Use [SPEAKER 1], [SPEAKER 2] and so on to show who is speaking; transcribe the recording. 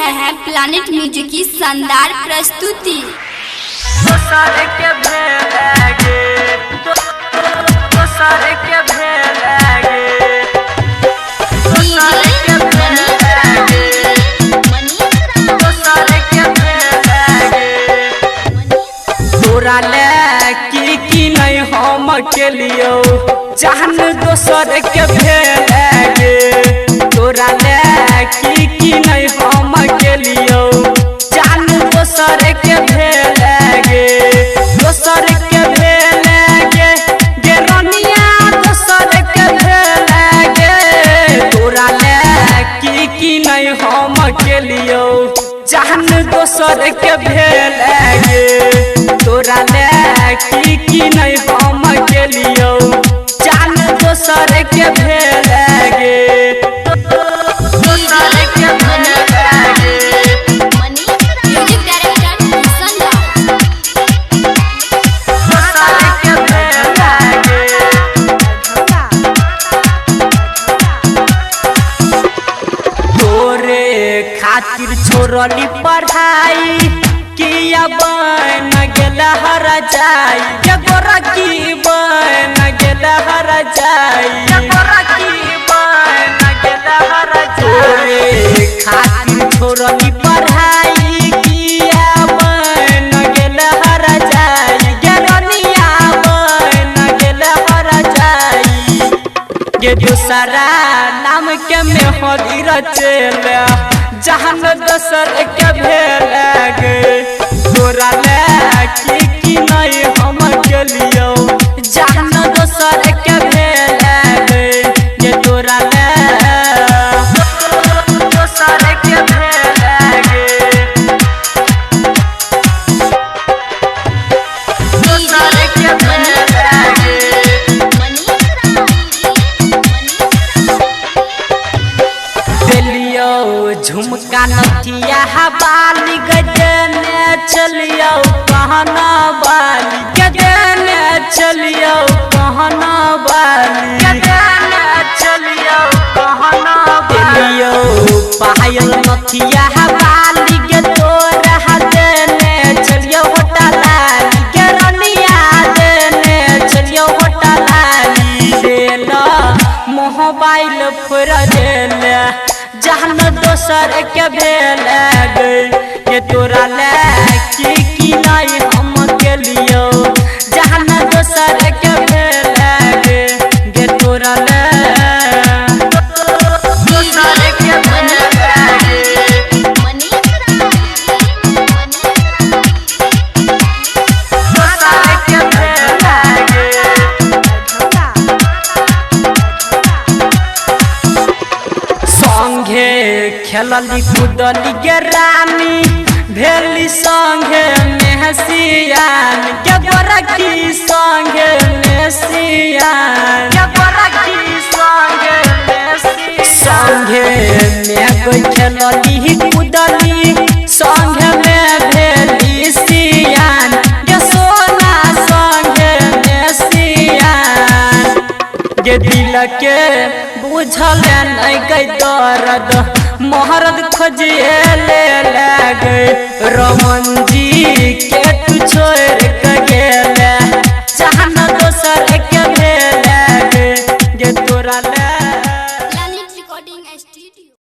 [SPEAKER 1] रहे हैं planet music की शानदार प्रस्तुति।
[SPEAKER 2] तोरा की नहीं हम के लियो जान दोसर के भेगे। तोरा की नहीं हम के लियो जान दोसर के भेगे। दोसर के भेगे गे रनिया दोसर के भेगे। तोरा की नहीं हम के लियो जान दोसर के भेगे। तोरा की नहीं हम के लियो जान दोसर के भेगे। दोसर के भेगे।
[SPEAKER 1] म्यूजिक डायरेक्टर किशन राज।
[SPEAKER 2] दोसर के भेगे। तोरे खातिर छोड़ली पढ़ाई किया बन गेला हर जाई। गोरा की बन गेला हर जाई। गोरा की बन गेला हर जाई। तोरे खातिर छोड़ली पढ़ाई किया बन गेला हर जाई। गेरनिया बन गेला हर जाई। गे दूसरा नाम के में होली रचेला जहान दोसर के भेगे। तोरा की नहीं हम के लियो जान दोसर के भेगे। ये तोरा दोसर के भेगे। दोसर के भेगे। दिलियो झुमका नथिया बाली गजने चलियो कहना बाली। गजने चलियो कहना बाली। गजने चलियो कहना दिलियो पायल नथिया बाली गे तोरा देने चलियो होटलाली। गेरनिया देने चलियो होटलाली। देला मोबाइल फोड़ देला जहन दोसर के भेगे। ये तोरा की नहीं हम के लियो जहन दोसर के भेगे। ये तोरा दोसर के भेगे। दोसर के भेगे। संगे खेलली कूदली गे रानी भेली संगे मेहसियान। के गोरा की संगे मेहसियान। के गोरा की संगे मेहसियान। संगे में कोई खेलली कूदली संगे में भेली सियान। गे सोना संगे मेहसियान। गे दिल के बुझल नहीं गई दर्द मोहरद खोजिए ले गए। रमन जी के तू छोड़